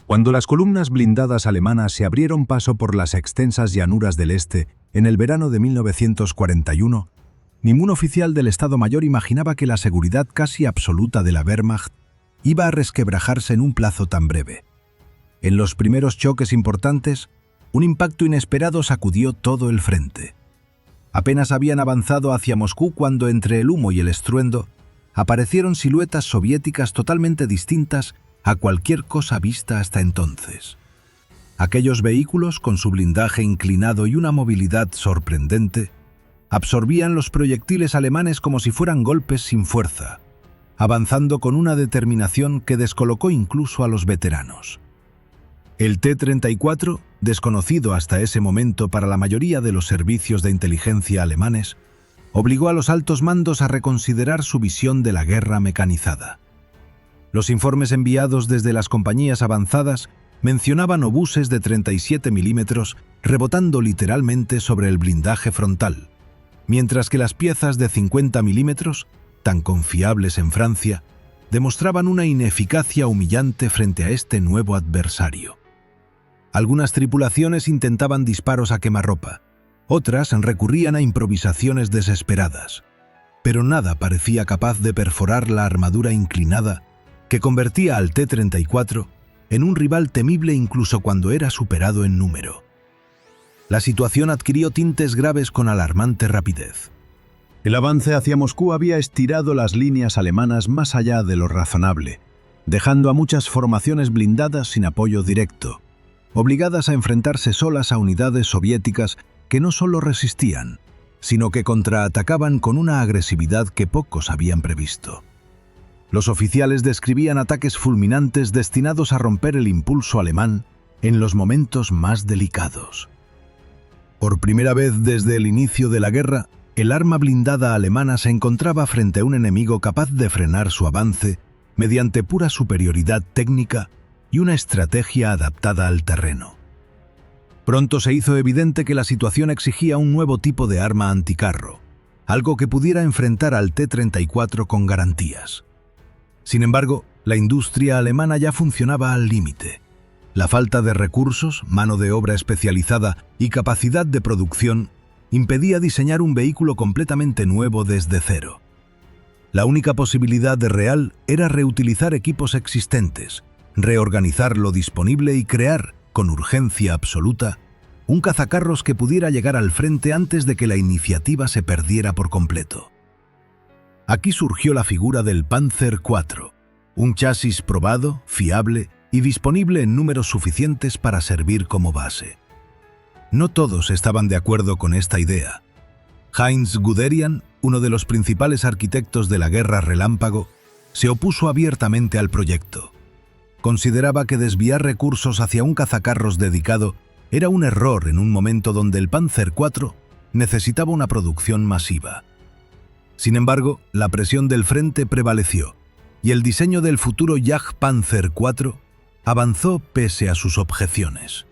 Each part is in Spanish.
Cuando las columnas blindadas alemanas se abrieron paso por las extensas llanuras del este en el verano de 1941, ningún oficial del Estado Mayor imaginaba que la seguridad casi absoluta de la Wehrmacht iba a resquebrajarse en un plazo tan breve. En los primeros choques importantes, un impacto inesperado sacudió todo el frente. Apenas habían avanzado hacia Moscú cuando entre el humo y el estruendo aparecieron siluetas soviéticas totalmente distintas a cualquier cosa vista hasta entonces. Aquellos vehículos, con su blindaje inclinado y una movilidad sorprendente, absorbían los proyectiles alemanes como si fueran golpes sin fuerza, avanzando con una determinación que descolocó incluso a los veteranos. El T-34, desconocido hasta ese momento para la mayoría de los servicios de inteligencia alemanes, obligó a los altos mandos a reconsiderar su visión de la guerra mecanizada. Los informes enviados desde las compañías avanzadas mencionaban obuses de 37 milímetros rebotando literalmente sobre el blindaje frontal, mientras que las piezas de 50 milímetros, tan confiables en Francia, demostraban una ineficacia humillante frente a este nuevo adversario. Algunas tripulaciones intentaban disparos a quemarropa, otras recurrían a improvisaciones desesperadas, pero nada parecía capaz de perforar la armadura inclinada que convertía al T-34 en un rival temible incluso cuando era superado en número. La situación adquirió tintes graves con alarmante rapidez. El avance hacia Moscú había estirado las líneas alemanas más allá de lo razonable, dejando a muchas formaciones blindadas sin apoyo directo, obligadas a enfrentarse solas a unidades soviéticas que no solo resistían, sino que contraatacaban con una agresividad que pocos habían previsto. Los oficiales describían ataques fulminantes destinados a romper el impulso alemán en los momentos más delicados. Por primera vez desde el inicio de la guerra, el arma blindada alemana se encontraba frente a un enemigo capaz de frenar su avance mediante pura superioridad técnica y una estrategia adaptada al terreno. Pronto se hizo evidente que la situación exigía un nuevo tipo de arma anticarro, algo que pudiera enfrentar al T-34 con garantías. Sin embargo, la industria alemana ya funcionaba al límite. La falta de recursos, mano de obra especializada y capacidad de producción impedía diseñar un vehículo completamente nuevo desde cero. La única posibilidad real era reutilizar equipos existentes, reorganizar lo disponible y crear, con urgencia absoluta, un cazacarros que pudiera llegar al frente antes de que la iniciativa se perdiera por completo. Aquí surgió la figura del Panzer IV, un chasis probado, fiable y disponible en números suficientes para servir como base. No todos estaban de acuerdo con esta idea. Heinz Guderian, uno de los principales arquitectos de la Guerra Relámpago, se opuso abiertamente al proyecto. Consideraba que desviar recursos hacia un cazacarros dedicado era un error en un momento donde el Panzer IV necesitaba una producción masiva. Sin embargo, la presión del frente prevaleció, y el diseño del futuro Jagdpanzer IV avanzó pese a sus objeciones.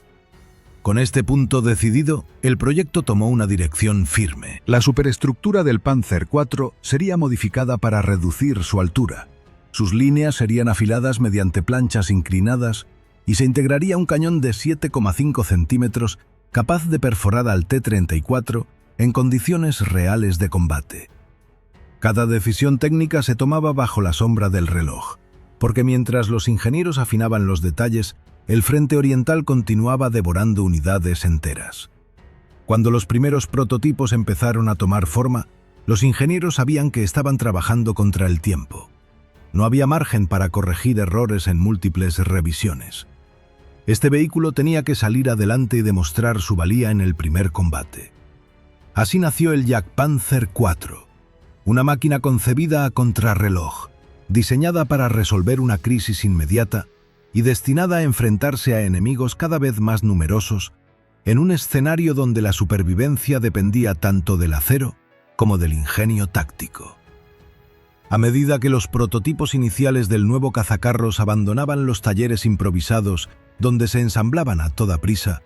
Con este punto decidido, el proyecto tomó una dirección firme. La superestructura del Panzer IV sería modificada para reducir su altura. Sus líneas serían afiladas mediante planchas inclinadas y se integraría un cañón de 7,5 centímetros capaz de perforar al T-34 en condiciones reales de combate. Cada decisión técnica se tomaba bajo la sombra del reloj, porque mientras los ingenieros afinaban los detalles, el frente oriental continuaba devorando unidades enteras. Cuando los primeros prototipos empezaron a tomar forma, los ingenieros sabían que estaban trabajando contra el tiempo. No había margen para corregir errores en múltiples revisiones. Este vehículo tenía que salir adelante y demostrar su valía en el primer combate. Así nació el Jagdpanzer IV, una máquina concebida a contrarreloj, diseñada para resolver una crisis inmediata y destinada a enfrentarse a enemigos cada vez más numerosos en un escenario donde la supervivencia dependía tanto del acero como del ingenio táctico. A medida que los prototipos iniciales del nuevo cazacarros abandonaban los talleres improvisados donde se ensamblaban a toda prisa,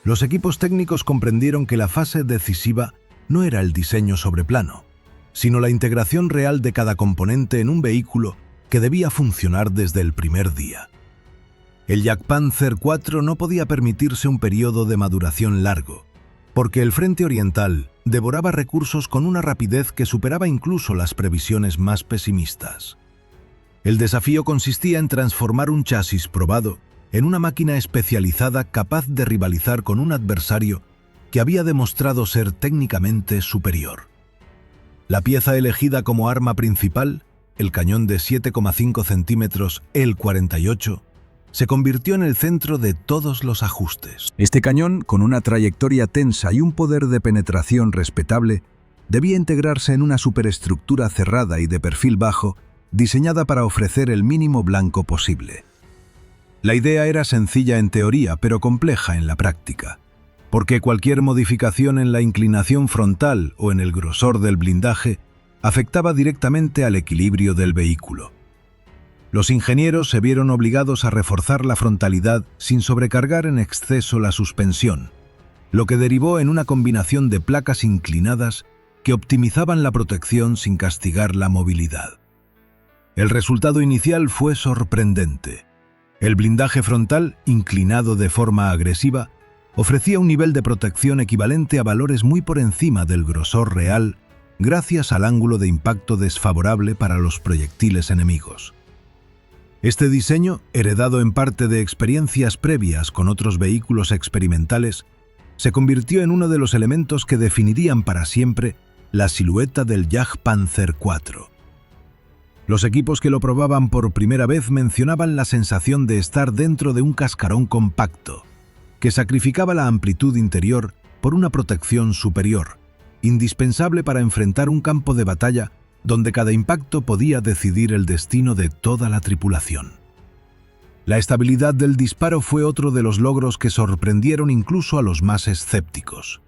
los equipos técnicos comprendieron que la fase decisiva no era el diseño sobre plano, sino la integración real de cada componente en un vehículo que debía funcionar desde el primer día. El Jagdpanzer IV no podía permitirse un periodo de maduración largo, porque el frente oriental devoraba recursos con una rapidez que superaba incluso las previsiones más pesimistas. El desafío consistía en transformar un chasis probado en una máquina especializada capaz de rivalizar con un adversario que había demostrado ser técnicamente superior. La pieza elegida como arma principal, el cañón de 7,5 centímetros el 48, se convirtió en el centro de todos los ajustes. Este cañón, con una trayectoria tensa y un poder de penetración respetable, debía integrarse en una superestructura cerrada y de perfil bajo, diseñada para ofrecer el mínimo blanco posible. La idea era sencilla en teoría, pero compleja en la práctica, porque cualquier modificación en la inclinación frontal o en el grosor del blindaje afectaba directamente al equilibrio del vehículo. Los ingenieros se vieron obligados a reforzar la frontalidad sin sobrecargar en exceso la suspensión, lo que derivó en una combinación de placas inclinadas que optimizaban la protección sin castigar la movilidad. El resultado inicial fue sorprendente. El blindaje frontal, inclinado de forma agresiva, ofrecía un nivel de protección equivalente a valores muy por encima del grosor real, gracias al ángulo de impacto desfavorable para los proyectiles enemigos. Este diseño, heredado en parte de experiencias previas con otros vehículos experimentales, se convirtió en uno de los elementos que definirían para siempre la silueta del Jagdpanzer IV. Los equipos que lo probaban por primera vez mencionaban la sensación de estar dentro de un cascarón compacto, que sacrificaba la amplitud interior por una protección superior, indispensable para enfrentar un campo de batalla donde cada impacto podía decidir el destino de toda la tripulación. La estabilidad del disparo fue otro de los logros que sorprendieron incluso a los más escépticos.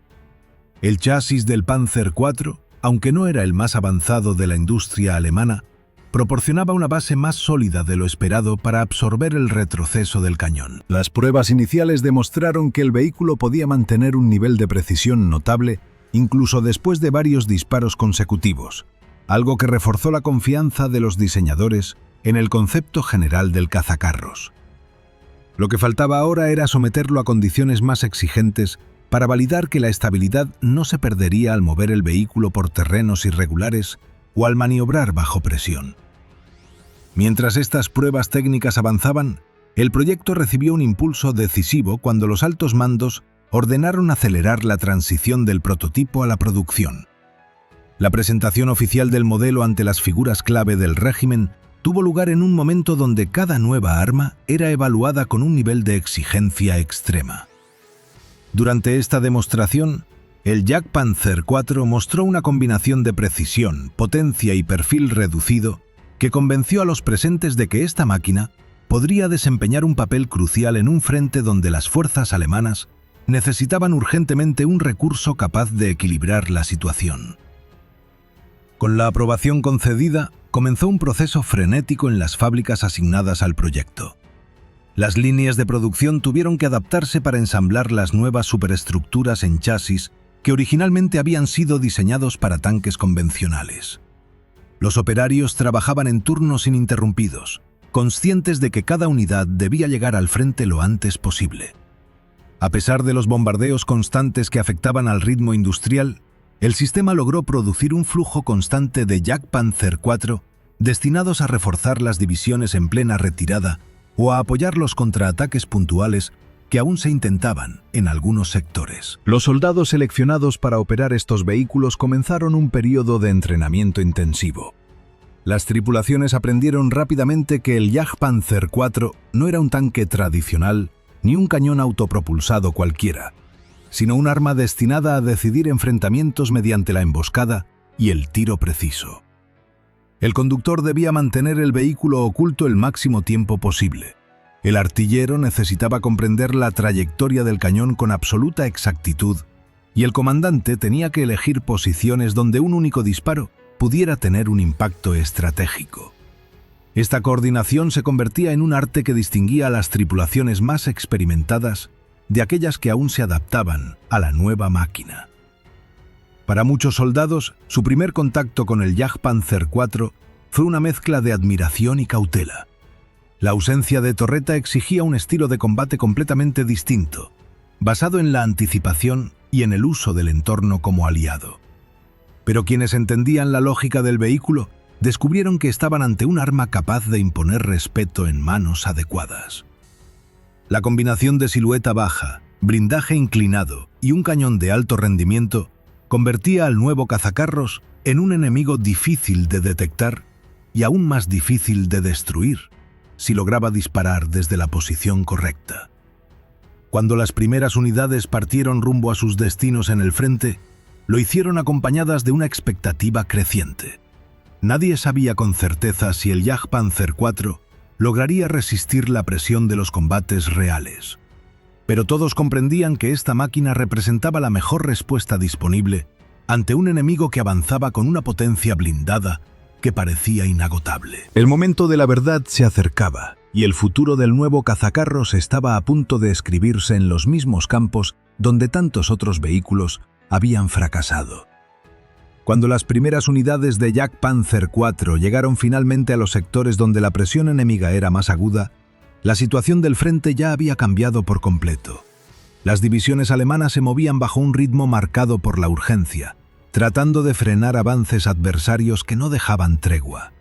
El chasis del Panzer IV, aunque no era el más avanzado de la industria alemana, proporcionaba una base más sólida de lo esperado para absorber el retroceso del cañón. Las pruebas iniciales demostraron que el vehículo podía mantener un nivel de precisión notable incluso después de varios disparos consecutivos, algo que reforzó la confianza de los diseñadores en el concepto general del cazacarros. Lo que faltaba ahora era someterlo a condiciones más exigentes para validar que la estabilidad no se perdería al mover el vehículo por terrenos irregulares o al maniobrar bajo presión. Mientras estas pruebas técnicas avanzaban, el proyecto recibió un impulso decisivo cuando los altos mandos ordenaron acelerar la transición del prototipo a la producción. La presentación oficial del modelo ante las figuras clave del régimen tuvo lugar en un momento donde cada nueva arma era evaluada con un nivel de exigencia extrema. Durante esta demostración, el Jagdpanzer IV mostró una combinación de precisión, potencia y perfil reducido que convenció a los presentes de que esta máquina podría desempeñar un papel crucial en un frente donde las fuerzas alemanas necesitaban urgentemente un recurso capaz de equilibrar la situación. Con la aprobación concedida, comenzó un proceso frenético en las fábricas asignadas al proyecto. Las líneas de producción tuvieron que adaptarse para ensamblar las nuevas superestructuras en chasis que originalmente habían sido diseñados para tanques convencionales. Los operarios trabajaban en turnos ininterrumpidos, conscientes de que cada unidad debía llegar al frente lo antes posible. A pesar de los bombardeos constantes que afectaban al ritmo industrial, el sistema logró producir un flujo constante de Jagdpanzer IV destinados a reforzar las divisiones en plena retirada o a apoyar los contraataques puntuales que aún se intentaban en algunos sectores. Los soldados seleccionados para operar estos vehículos comenzaron un periodo de entrenamiento intensivo. Las tripulaciones aprendieron rápidamente que el Jagdpanzer IV no era un tanque tradicional ni un cañón autopropulsado cualquiera, sino un arma destinada a decidir enfrentamientos mediante la emboscada y el tiro preciso. El conductor debía mantener el vehículo oculto el máximo tiempo posible. El artillero necesitaba comprender la trayectoria del cañón con absoluta exactitud, y el comandante tenía que elegir posiciones donde un único disparo pudiera tener un impacto estratégico. Esta coordinación se convertía en un arte que distinguía a las tripulaciones más experimentadas de aquellas que aún se adaptaban a la nueva máquina. Para muchos soldados, su primer contacto con el Jagdpanzer IV fue una mezcla de admiración y cautela. La ausencia de torreta exigía un estilo de combate completamente distinto, basado en la anticipación y en el uso del entorno como aliado. Pero quienes entendían la lógica del vehículo descubrieron que estaban ante un arma capaz de imponer respeto en manos adecuadas. La combinación de silueta baja, blindaje inclinado y un cañón de alto rendimiento convertía al nuevo cazacarros en un enemigo difícil de detectar y aún más difícil de destruir si lograba disparar desde la posición correcta. Cuando las primeras unidades partieron rumbo a sus destinos en el frente, lo hicieron acompañadas de una expectativa creciente. Nadie sabía con certeza si el Jagdpanzer IV lograría resistir la presión de los combates reales. Pero todos comprendían que esta máquina representaba la mejor respuesta disponible ante un enemigo que avanzaba con una potencia blindada que parecía inagotable. El momento de la verdad se acercaba, y el futuro del nuevo cazacarros estaba a punto de escribirse en los mismos campos donde tantos otros vehículos habían fracasado. Cuando las primeras unidades de Jagdpanzer IV llegaron finalmente a los sectores donde la presión enemiga era más aguda, la situación del frente ya había cambiado por completo. Las divisiones alemanas se movían bajo un ritmo marcado por la urgencia, tratando de frenar avances adversarios que no dejaban tregua.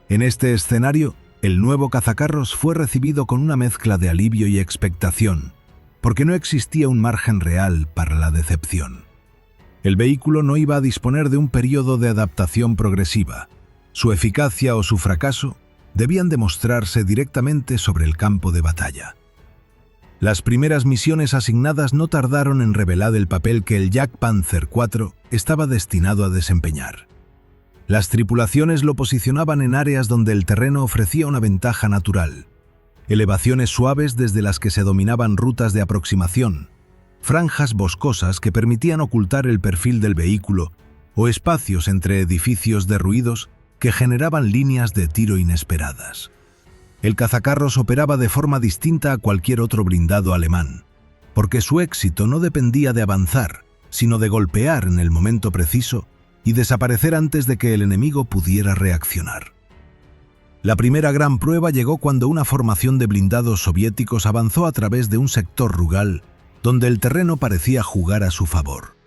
En este escenario, el nuevo cazacarros fue recibido con una mezcla de alivio y expectación, porque no existía un margen real para la decepción. El vehículo no iba a disponer de un periodo de adaptación progresiva. Su eficacia o su fracaso debían demostrarse directamente sobre el campo de batalla. Las primeras misiones asignadas no tardaron en revelar el papel que el Jagdpanzer IV estaba destinado a desempeñar. Las tripulaciones lo posicionaban en áreas donde el terreno ofrecía una ventaja natural, elevaciones suaves desde las que se dominaban rutas de aproximación, franjas boscosas que permitían ocultar el perfil del vehículo o espacios entre edificios derruidos que generaban líneas de tiro inesperadas. El cazacarros operaba de forma distinta a cualquier otro blindado alemán, porque su éxito no dependía de avanzar, sino de golpear en el momento preciso y desaparecer antes de que el enemigo pudiera reaccionar. La primera gran prueba llegó cuando una formación de blindados soviéticos avanzó a través de un sector rural donde el terreno parecía jugar a su favor.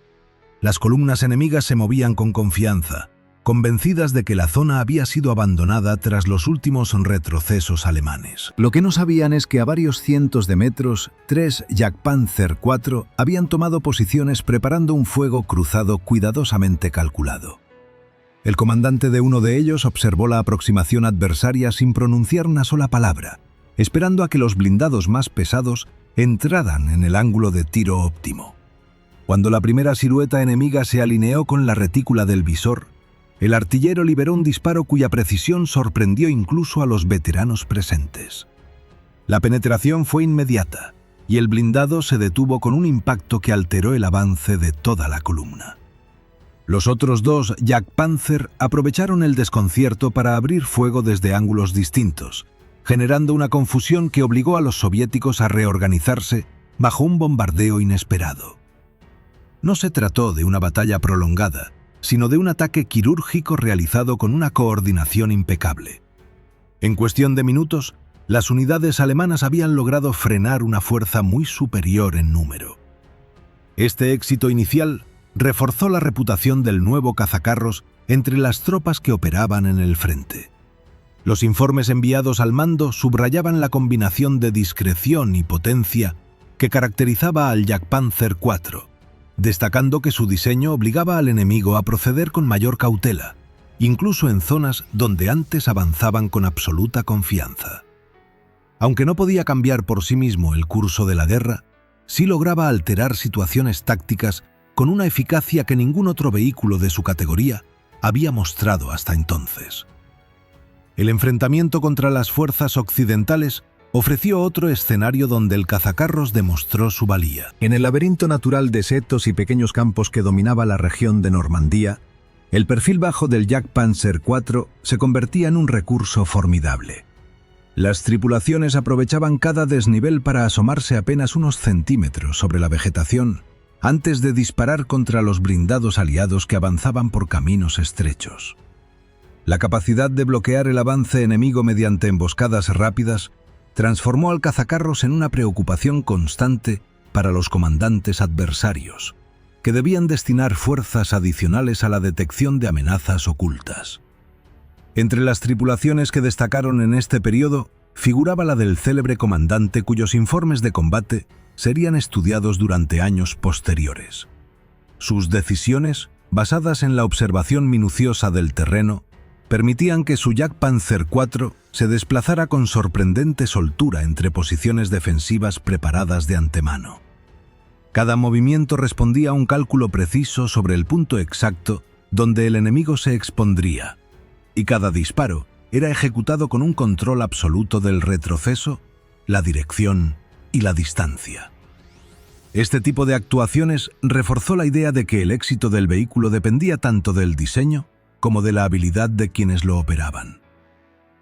Las columnas enemigas se movían con confianza, convencidas de que la zona había sido abandonada tras los últimos retrocesos alemanes. Lo que no sabían es que a varios cientos de metros, 3 Jagdpanzer IV habían tomado posiciones preparando un fuego cruzado cuidadosamente calculado. El comandante de uno de ellos observó la aproximación adversaria sin pronunciar una sola palabra, esperando a que los blindados más pesados entraran en el ángulo de tiro óptimo. Cuando la primera silueta enemiga se alineó con la retícula del visor, el artillero liberó un disparo cuya precisión sorprendió incluso a los veteranos presentes. La penetración fue inmediata, y el blindado se detuvo con un impacto que alteró el avance de toda la columna. Los otros dos Jagdpanzer aprovecharon el desconcierto para abrir fuego desde ángulos distintos, generando una confusión que obligó a los soviéticos a reorganizarse bajo un bombardeo inesperado. No se trató de una batalla prolongada, sino de un ataque quirúrgico realizado con una coordinación impecable. En cuestión de minutos, las unidades alemanas habían logrado frenar una fuerza muy superior en número. Este éxito inicial reforzó la reputación del nuevo cazacarros entre las tropas que operaban en el frente. Los informes enviados al mando subrayaban la combinación de discreción y potencia que caracterizaba al Jagdpanzer IV, destacando que su diseño obligaba al enemigo a proceder con mayor cautela, incluso en zonas donde antes avanzaban con absoluta confianza. Aunque no podía cambiar por sí mismo el curso de la guerra, sí lograba alterar situaciones tácticas con una eficacia que ningún otro vehículo de su categoría había mostrado hasta entonces. El enfrentamiento contra las fuerzas occidentales ofreció otro escenario donde el cazacarros demostró su valía. En el laberinto natural de setos y pequeños campos que dominaba la región de Normandía, el perfil bajo del Jagdpanzer IV se convertía en un recurso formidable. Las tripulaciones aprovechaban cada desnivel para asomarse apenas unos centímetros sobre la vegetación antes de disparar contra los blindados aliados que avanzaban por caminos estrechos. La capacidad de bloquear el avance enemigo mediante emboscadas rápidas transformó al cazacarros en una preocupación constante para los comandantes adversarios, que debían destinar fuerzas adicionales a la detección de amenazas ocultas. Entre las tripulaciones que destacaron en este periodo figuraba la del célebre comandante cuyos informes de combate serían estudiados durante años posteriores. Sus decisiones, basadas en la observación minuciosa del terreno, permitían que su Jagdpanzer IV se desplazara con sorprendente soltura entre posiciones defensivas preparadas de antemano. Cada movimiento respondía a un cálculo preciso sobre el punto exacto donde el enemigo se expondría, y cada disparo era ejecutado con un control absoluto del retroceso, la dirección y la distancia. Este tipo de actuaciones reforzó la idea de que el éxito del vehículo dependía tanto del diseño como de la habilidad de quienes lo operaban.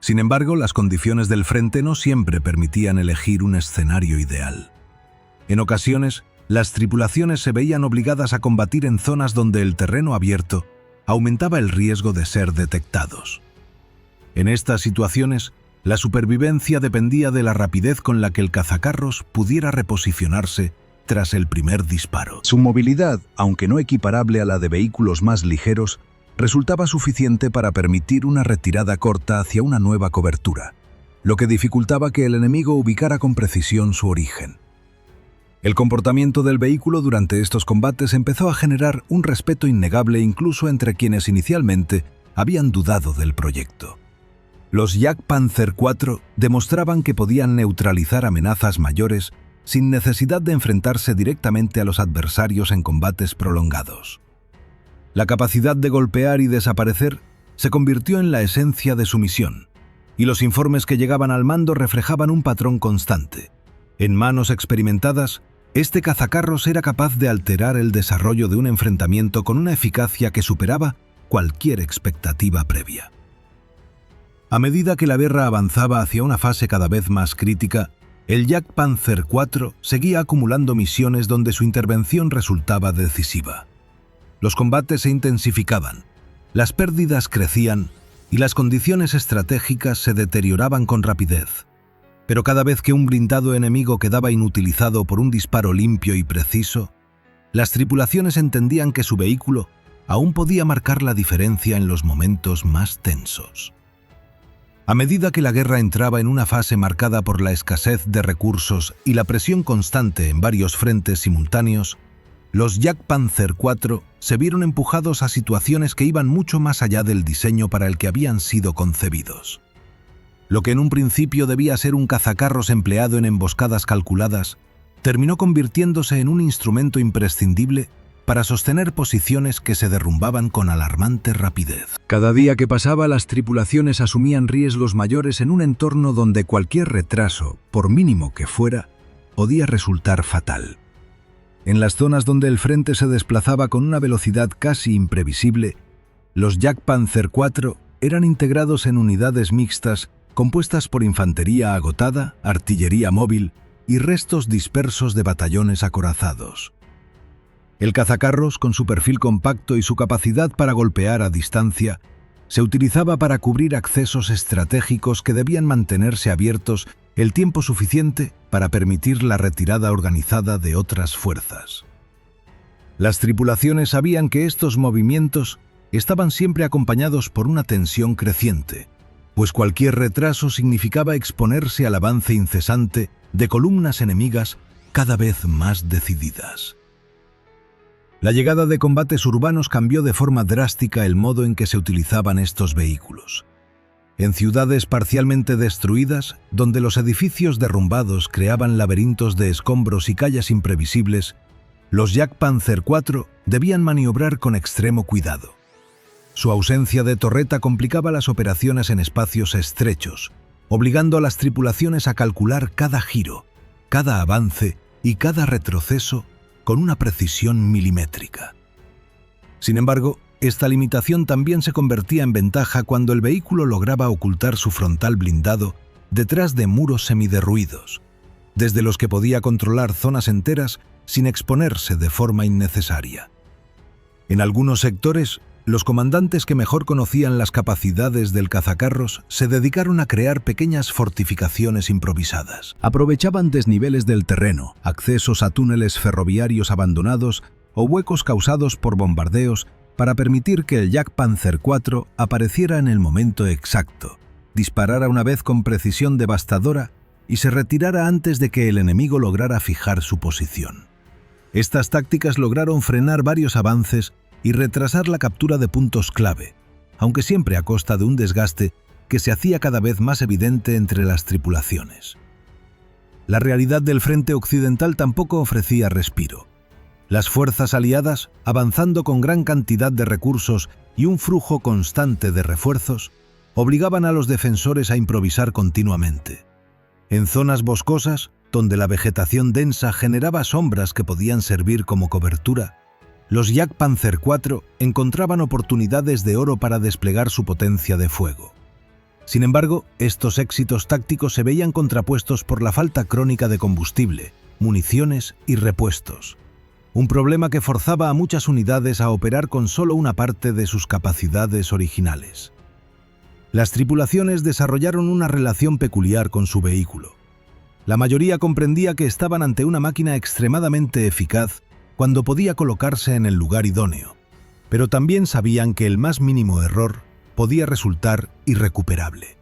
Sin embargo, las condiciones del frente no siempre permitían elegir un escenario ideal. En ocasiones, las tripulaciones se veían obligadas a combatir en zonas donde el terreno abierto aumentaba el riesgo de ser detectados. En estas situaciones, la supervivencia dependía de la rapidez con la que el cazacarros pudiera reposicionarse tras el primer disparo. Su movilidad, aunque no equiparable a la de vehículos más ligeros, resultaba suficiente para permitir una retirada corta hacia una nueva cobertura, lo que dificultaba que el enemigo ubicara con precisión su origen. El comportamiento del vehículo durante estos combates empezó a generar un respeto innegable incluso entre quienes inicialmente habían dudado del proyecto. Los Jagdpanzer IV demostraban que podían neutralizar amenazas mayores sin necesidad de enfrentarse directamente a los adversarios en combates prolongados. La capacidad de golpear y desaparecer se convirtió en la esencia de su misión, y los informes que llegaban al mando reflejaban un patrón constante. En manos experimentadas, este cazacarros era capaz de alterar el desarrollo de un enfrentamiento con una eficacia que superaba cualquier expectativa previa. A medida que la guerra avanzaba hacia una fase cada vez más crítica, el Jagdpanzer IV seguía acumulando misiones donde su intervención resultaba decisiva. Los combates se intensificaban, las pérdidas crecían y las condiciones estratégicas se deterioraban con rapidez. Pero cada vez que un blindado enemigo quedaba inutilizado por un disparo limpio y preciso, las tripulaciones entendían que su vehículo aún podía marcar la diferencia en los momentos más tensos. A medida que la guerra entraba en una fase marcada por la escasez de recursos y la presión constante en varios frentes simultáneos, los Jagdpanzer IV se vieron empujados a situaciones que iban mucho más allá del diseño para el que habían sido concebidos. Lo que en un principio debía ser un cazacarros empleado en emboscadas calculadas, terminó convirtiéndose en un instrumento imprescindible para sostener posiciones que se derrumbaban con alarmante rapidez. Cada día que pasaba, las tripulaciones asumían riesgos mayores en un entorno donde cualquier retraso, por mínimo que fuera, podía resultar fatal. En las zonas donde el frente se desplazaba con una velocidad casi imprevisible, los Jagdpanzer IV eran integrados en unidades mixtas compuestas por infantería agotada, artillería móvil y restos dispersos de batallones acorazados. El cazacarros, con su perfil compacto y su capacidad para golpear a distancia, se utilizaba para cubrir accesos estratégicos que debían mantenerse abiertos el tiempo suficiente para permitir la retirada organizada de otras fuerzas. Las tripulaciones sabían que estos movimientos estaban siempre acompañados por una tensión creciente, pues cualquier retraso significaba exponerse al avance incesante de columnas enemigas cada vez más decididas. La llegada de combates urbanos cambió de forma drástica el modo en que se utilizaban estos vehículos. En ciudades parcialmente destruidas, donde los edificios derrumbados creaban laberintos de escombros y calles imprevisibles, los Jagdpanzer IV debían maniobrar con extremo cuidado. Su ausencia de torreta complicaba las operaciones en espacios estrechos, obligando a las tripulaciones a calcular cada giro, cada avance y cada retroceso con una precisión milimétrica. Sin embargo, esta limitación también se convertía en ventaja cuando el vehículo lograba ocultar su frontal blindado detrás de muros semiderruidos, desde los que podía controlar zonas enteras sin exponerse de forma innecesaria. En algunos sectores, los comandantes que mejor conocían las capacidades del cazacarros se dedicaron a crear pequeñas fortificaciones improvisadas. Aprovechaban desniveles del terreno, accesos a túneles ferroviarios abandonados o huecos causados por bombardeos para permitir que el Jagdpanzer IV apareciera en el momento exacto, disparara una vez con precisión devastadora y se retirara antes de que el enemigo lograra fijar su posición. Estas tácticas lograron frenar varios avances y retrasar la captura de puntos clave, aunque siempre a costa de un desgaste que se hacía cada vez más evidente entre las tripulaciones. La realidad del frente occidental tampoco ofrecía respiro. Las fuerzas aliadas, avanzando con gran cantidad de recursos y un flujo constante de refuerzos, obligaban a los defensores a improvisar continuamente. En zonas boscosas, donde la vegetación densa generaba sombras que podían servir como cobertura, los Jagdpanzer IV encontraban oportunidades de oro para desplegar su potencia de fuego. Sin embargo, estos éxitos tácticos se veían contrapuestos por la falta crónica de combustible, municiones y repuestos. Un problema que forzaba a muchas unidades a operar con solo una parte de sus capacidades originales. Las tripulaciones desarrollaron una relación peculiar con su vehículo. La mayoría comprendía que estaban ante una máquina extremadamente eficaz cuando podía colocarse en el lugar idóneo, pero también sabían que el más mínimo error podía resultar irrecuperable.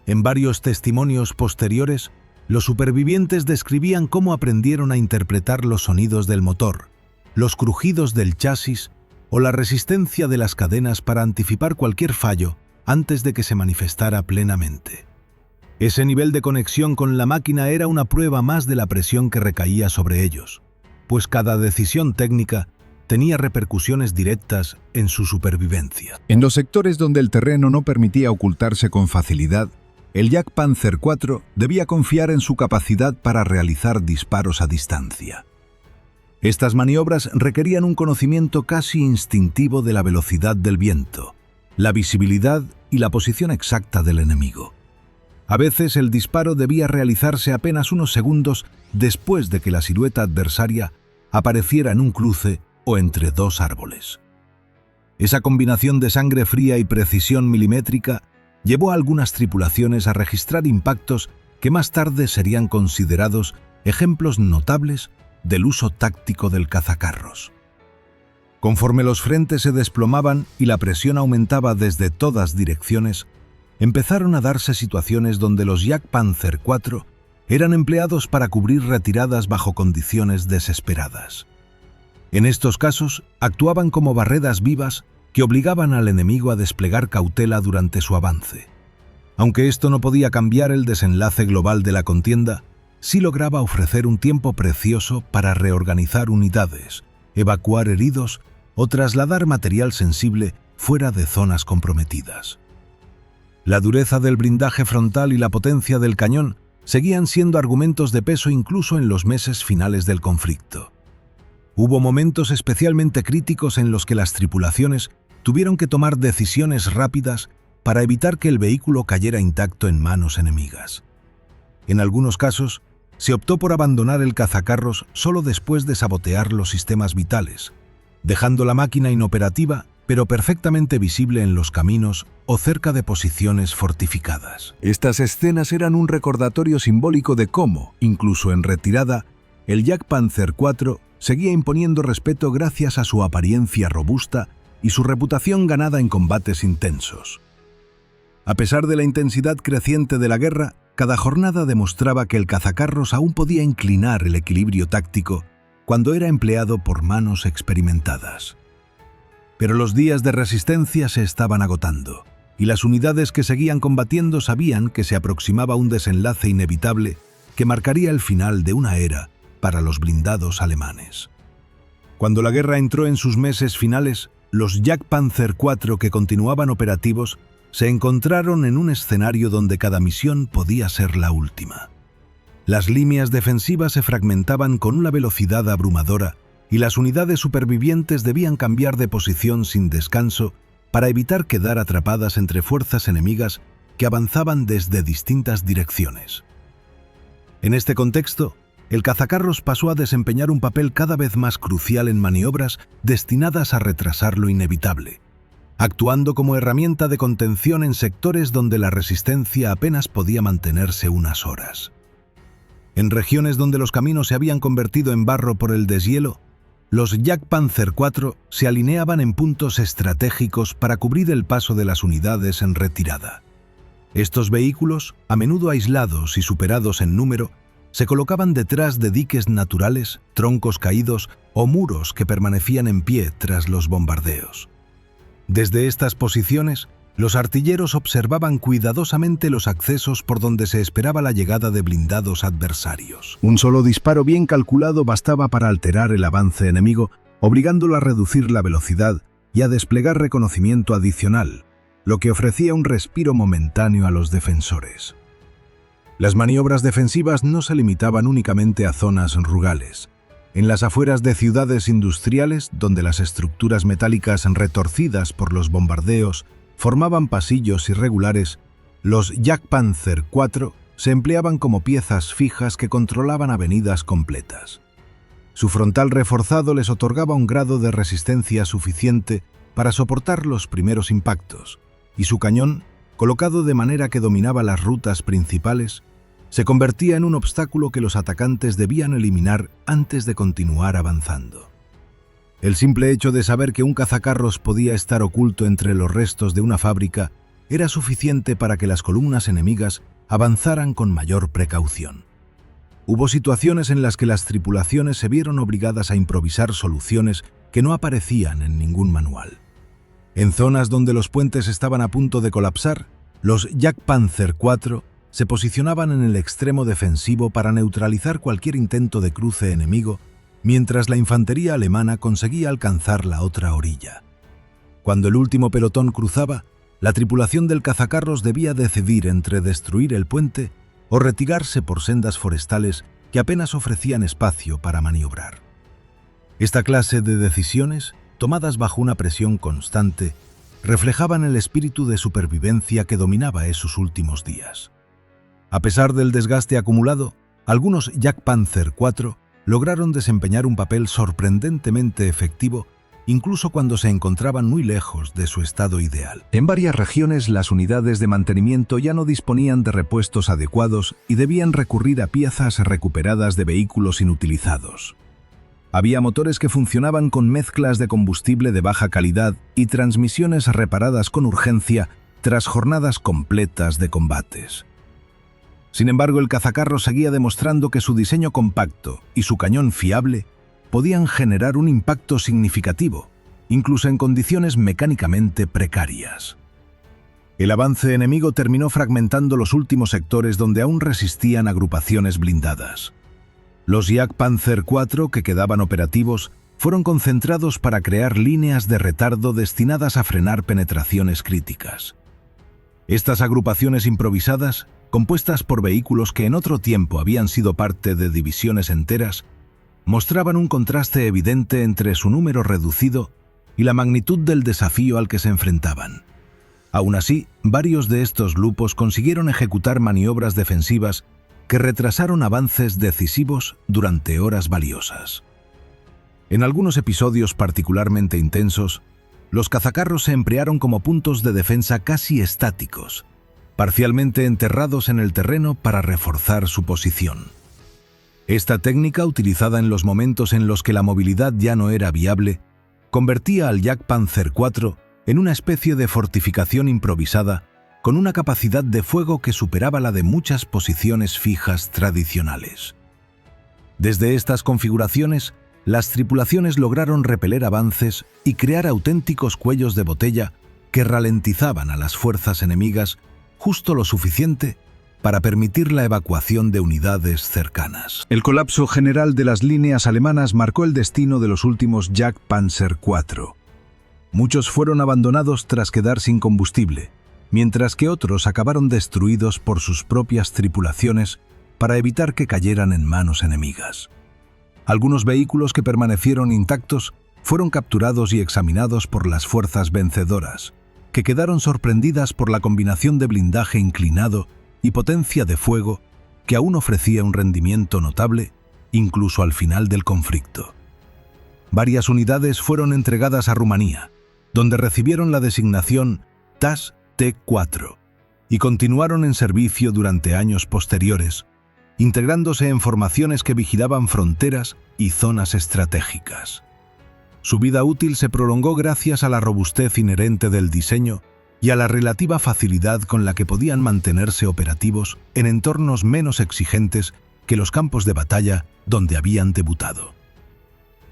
En varios testimonios posteriores, los supervivientes describían cómo aprendieron a interpretar los sonidos del motor, los crujidos del chasis o la resistencia de las cadenas para anticipar cualquier fallo antes de que se manifestara plenamente. Ese nivel de conexión con la máquina era una prueba más de la presión que recaía sobre ellos, pues cada decisión técnica tenía repercusiones directas en su supervivencia. En los sectores donde el terreno no permitía ocultarse con facilidad, el Jagdpanzer IV debía confiar en su capacidad para realizar disparos a distancia. Estas maniobras requerían un conocimiento casi instintivo de la velocidad del viento, la visibilidad y la posición exacta del enemigo. A veces el disparo debía realizarse apenas unos segundos después de que la silueta adversaria apareciera en un cruce o entre dos árboles. Esa combinación de sangre fría y precisión milimétrica llevó a algunas tripulaciones a registrar impactos que más tarde serían considerados ejemplos notables del uso táctico del cazacarros. Conforme los frentes se desplomaban y la presión aumentaba desde todas direcciones, empezaron a darse situaciones donde los Jagdpanzer IV eran empleados para cubrir retiradas bajo condiciones desesperadas. En estos casos, actuaban como barreras vivas que obligaban al enemigo a desplegar cautela durante su avance. Aunque esto no podía cambiar el desenlace global de la contienda, sí lograba ofrecer un tiempo precioso para reorganizar unidades, evacuar heridos o trasladar material sensible fuera de zonas comprometidas. La dureza del blindaje frontal y la potencia del cañón seguían siendo argumentos de peso incluso en los meses finales del conflicto. Hubo momentos especialmente críticos en los que las tripulaciones tuvieron que tomar decisiones rápidas para evitar que el vehículo cayera intacto en manos enemigas. En algunos casos, se optó por abandonar el cazacarros solo después de sabotear los sistemas vitales, dejando la máquina inoperativa pero perfectamente visible en los caminos o cerca de posiciones fortificadas. Estas escenas eran un recordatorio simbólico de cómo, incluso en retirada, el Jagdpanzer IV seguía imponiendo respeto gracias a su apariencia robusta y su reputación ganada en combates intensos. A pesar de la intensidad creciente de la guerra, cada jornada demostraba que el cazacarros aún podía inclinar el equilibrio táctico cuando era empleado por manos experimentadas. Pero los días de resistencia se estaban agotando, y las unidades que seguían combatiendo sabían que se aproximaba un desenlace inevitable que marcaría el final de una era para los blindados alemanes. Cuando la guerra entró en sus meses finales, los Jagdpanzer IV que continuaban operativos se encontraron en un escenario donde cada misión podía ser la última. Las líneas defensivas se fragmentaban con una velocidad abrumadora y las unidades supervivientes debían cambiar de posición sin descanso para evitar quedar atrapadas entre fuerzas enemigas que avanzaban desde distintas direcciones. En este contexto, el cazacarros pasó a desempeñar un papel cada vez más crucial en maniobras destinadas a retrasar lo inevitable, actuando como herramienta de contención en sectores donde la resistencia apenas podía mantenerse unas horas. En regiones donde los caminos se habían convertido en barro por el deshielo, los Jagdpanzer IV se alineaban en puntos estratégicos para cubrir el paso de las unidades en retirada. Estos vehículos, a menudo aislados y superados en número, se colocaban detrás de diques naturales, troncos caídos o muros que permanecían en pie tras los bombardeos. Desde estas posiciones, los artilleros observaban cuidadosamente los accesos por donde se esperaba la llegada de blindados adversarios. Un solo disparo bien calculado bastaba para alterar el avance enemigo, obligándolo a reducir la velocidad y a desplegar reconocimiento adicional, lo que ofrecía un respiro momentáneo a los defensores. Las maniobras defensivas no se limitaban únicamente a zonas rurales. En las afueras de ciudades industriales, donde las estructuras metálicas retorcidas por los bombardeos formaban pasillos irregulares, los Jagdpanzer IV se empleaban como piezas fijas que controlaban avenidas completas. Su frontal reforzado les otorgaba un grado de resistencia suficiente para soportar los primeros impactos, y su cañón, colocado de manera que dominaba las rutas principales, se convertía en un obstáculo que los atacantes debían eliminar antes de continuar avanzando. El simple hecho de saber que un cazacarros podía estar oculto entre los restos de una fábrica era suficiente para que las columnas enemigas avanzaran con mayor precaución. Hubo situaciones en las que las tripulaciones se vieron obligadas a improvisar soluciones que no aparecían en ningún manual. En zonas donde los puentes estaban a punto de colapsar, los Jagdpanzer IV se posicionaban en el extremo defensivo para neutralizar cualquier intento de cruce enemigo, mientras la infantería alemana conseguía alcanzar la otra orilla. Cuando el último pelotón cruzaba, la tripulación del cazacarros debía decidir entre destruir el puente o retirarse por sendas forestales que apenas ofrecían espacio para maniobrar. Esta clase de decisiones, tomadas bajo una presión constante, reflejaban el espíritu de supervivencia que dominaba esos últimos días. A pesar del desgaste acumulado, algunos Jagdpanzer IV lograron desempeñar un papel sorprendentemente efectivo, incluso cuando se encontraban muy lejos de su estado ideal. En varias regiones, las unidades de mantenimiento ya no disponían de repuestos adecuados y debían recurrir a piezas recuperadas de vehículos inutilizados. Había motores que funcionaban con mezclas de combustible de baja calidad y transmisiones reparadas con urgencia tras jornadas completas de combates. Sin embargo, el cazacarros seguía demostrando que su diseño compacto y su cañón fiable podían generar un impacto significativo, incluso en condiciones mecánicamente precarias. El avance enemigo terminó fragmentando los últimos sectores donde aún resistían agrupaciones blindadas. Los Jagdpanzer IV que quedaban operativos fueron concentrados para crear líneas de retardo destinadas a frenar penetraciones críticas. Estas agrupaciones improvisadas, compuestas por vehículos que en otro tiempo habían sido parte de divisiones enteras, mostraban un contraste evidente entre su número reducido y la magnitud del desafío al que se enfrentaban. Aún así, varios de estos grupos consiguieron ejecutar maniobras defensivas que retrasaron avances decisivos durante horas valiosas. En algunos episodios particularmente intensos, los cazacarros se emplearon como puntos de defensa casi estáticos, parcialmente enterrados en el terreno para reforzar su posición. Esta técnica, utilizada en los momentos en los que la movilidad ya no era viable, convertía al Jagdpanzer IV en una especie de fortificación improvisada con una capacidad de fuego que superaba la de muchas posiciones fijas tradicionales. Desde estas configuraciones, las tripulaciones lograron repeler avances y crear auténticos cuellos de botella que ralentizaban a las fuerzas enemigas justo lo suficiente para permitir la evacuación de unidades cercanas. El colapso general de las líneas alemanas marcó el destino de los últimos Jagdpanzer IV. Muchos fueron abandonados tras quedar sin combustible, mientras que otros acabaron destruidos por sus propias tripulaciones para evitar que cayeran en manos enemigas. Algunos vehículos que permanecieron intactos fueron capturados y examinados por las fuerzas vencedoras, que quedaron sorprendidas por la combinación de blindaje inclinado y potencia de fuego que aún ofrecía un rendimiento notable, incluso al final del conflicto. Varias unidades fueron entregadas a Rumanía, donde recibieron la designación TAS T4 y continuaron en servicio durante años posteriores, integrándose en formaciones que vigilaban fronteras y zonas estratégicas. Su vida útil se prolongó gracias a la robustez inherente del diseño y a la relativa facilidad con la que podían mantenerse operativos en entornos menos exigentes que los campos de batalla donde habían debutado.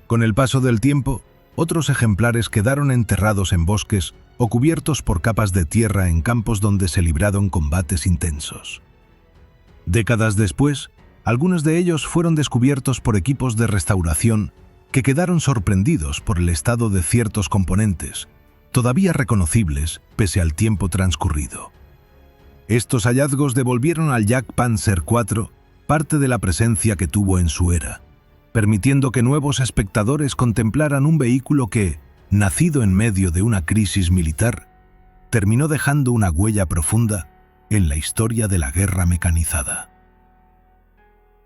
Con el paso del tiempo, otros ejemplares quedaron enterrados en bosques o cubiertos por capas de tierra en campos donde se libraron combates intensos. Décadas después, algunos de ellos fueron descubiertos por equipos de restauración que quedaron sorprendidos por el estado de ciertos componentes, todavía reconocibles pese al tiempo transcurrido. Estos hallazgos devolvieron al Jagdpanzer IV parte de la presencia que tuvo en su era, permitiendo que nuevos espectadores contemplaran un vehículo que, nacido en medio de una crisis militar, terminó dejando una huella profunda en la historia de la guerra mecanizada.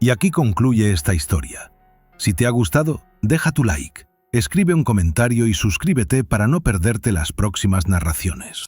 Y aquí concluye esta historia. Si te ha gustado, deja tu like, escribe un comentario y suscríbete para no perderte las próximas narraciones.